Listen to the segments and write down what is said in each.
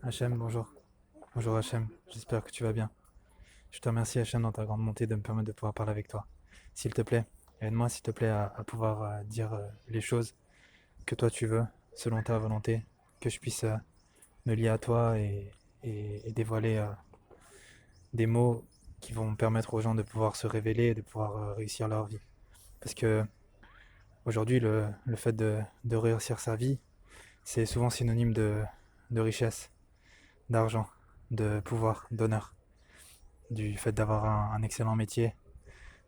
Hachem, bonjour. Bonjour Hachem, j'espère que tu vas bien. Je te remercie Hachem dans ta grande montée de me permettre de pouvoir parler avec toi. S'il te plaît, aide-moi s'il te plaît à pouvoir dire les choses que toi tu veux, selon ta volonté, que je puisse me lier à toi et dévoiler des mots qui vont permettre aux gens de pouvoir se révéler et de pouvoir réussir leur vie. Parce que aujourd'hui, le fait de réussir sa vie, c'est souvent synonyme de richesse, d'argent, de pouvoir, d'honneur, du fait d'avoir un excellent métier,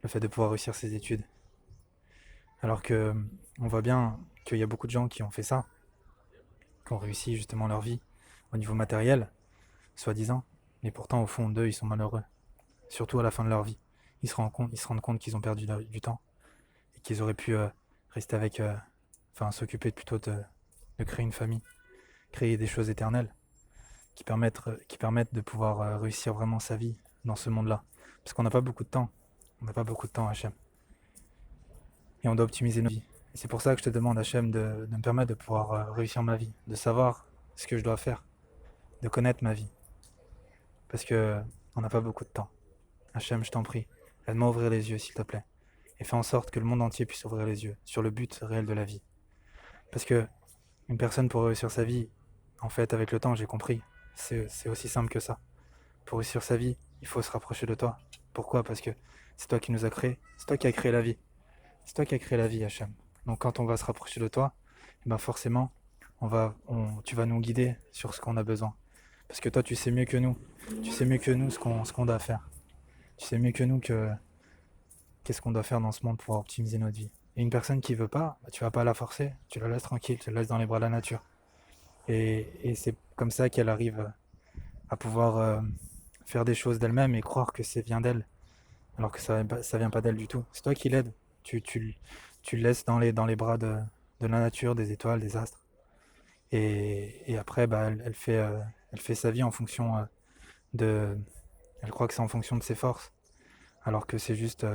le fait de pouvoir réussir ses études. Alors que on voit bien qu'il y a beaucoup de gens qui ont fait ça, qui ont réussi justement leur vie au niveau matériel, soi-disant, mais pourtant au fond d'eux, ils sont malheureux, surtout à la fin de leur vie. Ils se rendent compte qu'ils ont perdu du temps et qu'ils auraient pu rester avec, enfin s'occuper plutôt de créer une famille, créer des choses éternelles qui permettent de pouvoir réussir vraiment sa vie dans ce monde-là. Parce qu'on n'a pas beaucoup de temps. On n'a pas beaucoup de temps, Hachem. Et on doit optimiser nos vies. Et c'est pour ça que je te demande, Hachem, de me permettre de pouvoir réussir ma vie, de savoir ce que je dois faire, de connaître ma vie. Parce que on n'a pas beaucoup de temps. Hachem, je t'en prie, aide-moi à ouvrir les yeux, s'il te plaît. Et fais en sorte que le monde entier puisse ouvrir les yeux sur le but réel de la vie. Parce que une personne pour réussir sa vie, en fait, avec le temps, j'ai compris, c'est aussi simple que ça. Pour réussir sa vie, il faut se rapprocher de toi. Pourquoi? Parce que c'est toi qui nous as créés, c'est toi qui as créé la vie. C'est toi qui as créé la vie, Hachem. Donc quand on va se rapprocher de toi, eh ben forcément, tu vas nous guider sur ce qu'on a besoin. Parce que toi, tu sais mieux que nous. Tu sais mieux que nous ce qu'on doit faire. Tu sais mieux que nous qu'est-ce qu'on doit faire dans ce monde pour optimiser notre vie. Et une personne qui veut pas, bah, tu vas pas la forcer. Tu la laisses tranquille, tu la laisses dans les bras de la nature. Et c'est comme ça qu'elle arrive à pouvoir faire des choses d'elle-même et croire que c'est vient d'elle. Alors que ça vient pas d'elle du tout. C'est toi qui l'aides. Tu le laisses dans les bras de la nature, des étoiles, des astres. Et après, bah, elle fait sa vie en fonction de. Elle croit que c'est en fonction de ses forces. Alors que c'est juste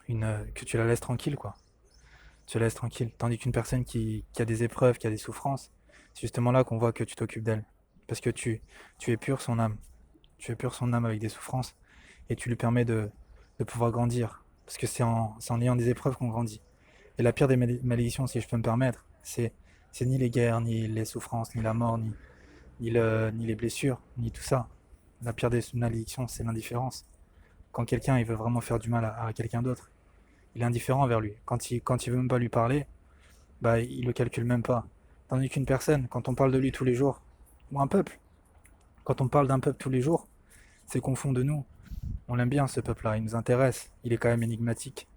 que tu la laisses tranquille, quoi. Tu la laisses tranquille. Tandis qu'une personne qui a des épreuves, qui a des souffrances, c'est justement là qu'on voit que tu t'occupes d'elle. Parce que tu épures son âme. Tu épures son âme avec des souffrances et tu lui permets de pouvoir grandir. Parce que c'est en ayant des épreuves qu'on grandit. Et la pire des malédictions, si je peux me permettre, c'est ni les guerres, ni les souffrances, ni la mort, ni les blessures, ni tout ça. La pire des malédictions, c'est l'indifférence. Quand quelqu'un il veut vraiment faire du mal à quelqu'un d'autre, il est indifférent envers lui. Quand il veut même pas lui parler, bah il le calcule même pas. Tandis qu'une personne, quand on parle de lui tous les jours, ou un peuple, quand on parle d'un peuple tous les jours, c'est qu'on fond de nous. On l'aime bien ce peuple-là, il nous intéresse, il est quand même énigmatique.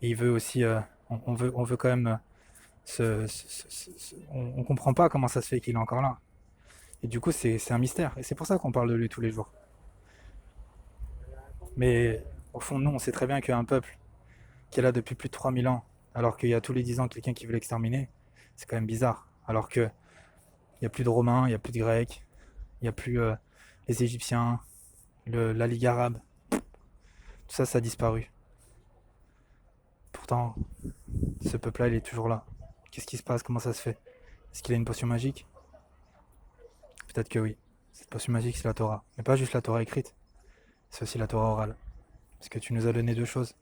Et il veut aussi, on veut quand même, on comprend pas comment ça se fait qu'il est encore là. Et du coup, c'est un mystère. Et c'est pour ça qu'on parle de lui tous les jours. Mais au fond, nous, on sait très bien qu'il y a un peuple qui est là depuis plus de 3000 ans, alors qu'il y a tous les 10 ans quelqu'un qui veut l'exterminer. C'est quand même bizarre. Alors qu'il n'y a plus de Romains, il n'y a plus de Grecs, il n'y a plus les Égyptiens, la Ligue arabe. Tout ça, ça a disparu. Pourtant, ce peuple-là, il est toujours là. Qu'est-ce qui se passe? Comment ça se fait? Est-ce qu'il a une potion magique? Peut-être que oui. Cette potion magique, c'est la Torah. Mais pas juste la Torah écrite, c'est aussi la Torah orale. Parce que tu nous as donné deux choses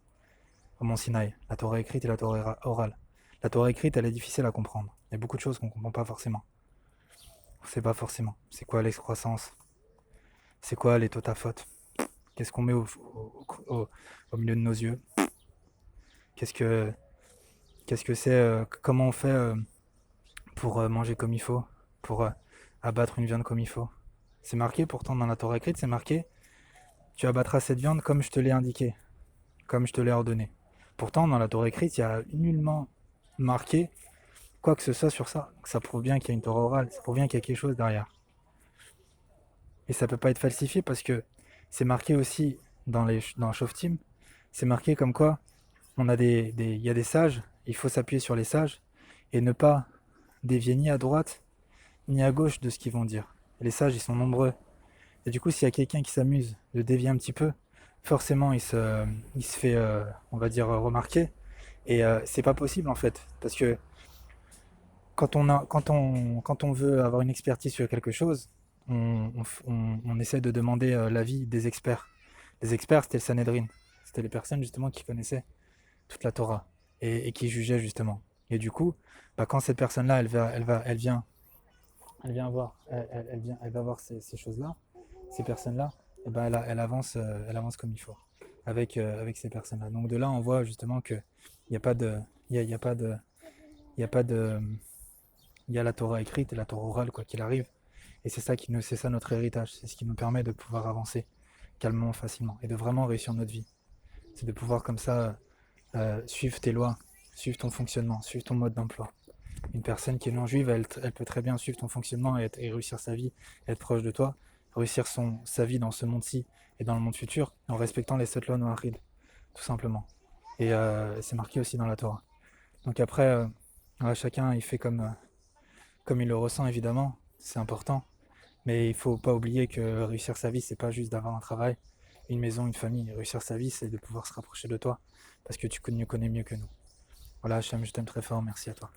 au Mont Sinaï, la Torah écrite et la Torah orale. La Torah écrite, elle est difficile à comprendre. Il y a beaucoup de choses qu'on ne comprend pas forcément. On ne sait pas forcément. C'est quoi l'excroissance? C'est quoi les totafot? Qu'est-ce qu'on met au milieu de nos yeux? Qu'est-ce que qu'est-ce que c'est? Comment on fait pour manger comme il faut? Pour abattre une viande comme il faut? C'est marqué pourtant dans la Torah écrite, c'est marqué tu abattras cette viande comme je te l'ai indiqué, comme je te l'ai ordonné. Pourtant, dans la Torah écrite, il y a nullement marqué quoi que ce soit sur ça. Ça prouve bien qu'il y a une Torah orale, ça prouve bien qu'il y a quelque chose derrière. Et ça peut pas être falsifié parce que c'est marqué aussi dans Shoftim, c'est marqué comme quoi il y a des sages, il faut s'appuyer sur les sages et ne pas dévier ni à droite ni à gauche de ce qu'ils vont dire. Et les sages, ils sont nombreux. Et du coup, s'il y a quelqu'un qui s'amuse de dévier un petit peu, forcément, il se fait, on va dire, remarquer. Et c'est pas possible en fait, parce que quand on veut avoir une expertise sur quelque chose, on essaie de demander l'avis des experts. Les experts, c'était le Sanhedrin. C'était les personnes justement qui connaissaient toute la Torah et qui jugeaient justement. Et du coup, bah, quand cette personne-là, elle vient voir, elle va voir ces choses-là, ces personnes-là, et ben elle avance comme il faut avec ces personnes-là. Donc de là, on voit justement que il n'y a pas de, il y a pas de, il y a pas de, il y a la Torah écrite et la Torah orale quoi qu'il arrive. Et c'est ça notre héritage, c'est ce qui nous permet de pouvoir avancer calmement, facilement et de vraiment réussir notre vie. C'est de pouvoir comme ça suivre tes lois, suivre ton fonctionnement, suivre ton mode d'emploi. Une personne qui est non juive, elle peut très bien suivre ton fonctionnement et réussir sa vie, être proche de toi, réussir sa vie dans ce monde-ci et dans le monde futur en respectant les 7 lois noachides, tout simplement. Et c'est marqué aussi dans la Torah. Donc après, chacun il fait comme il le ressent évidemment, c'est important. Mais il faut pas oublier que réussir sa vie, c'est pas juste d'avoir un travail, une maison, une famille. Réussir sa vie, c'est de pouvoir se rapprocher de toi, parce que tu nous connais mieux que nous. Voilà, Hachem, je t'aime très fort, merci à toi.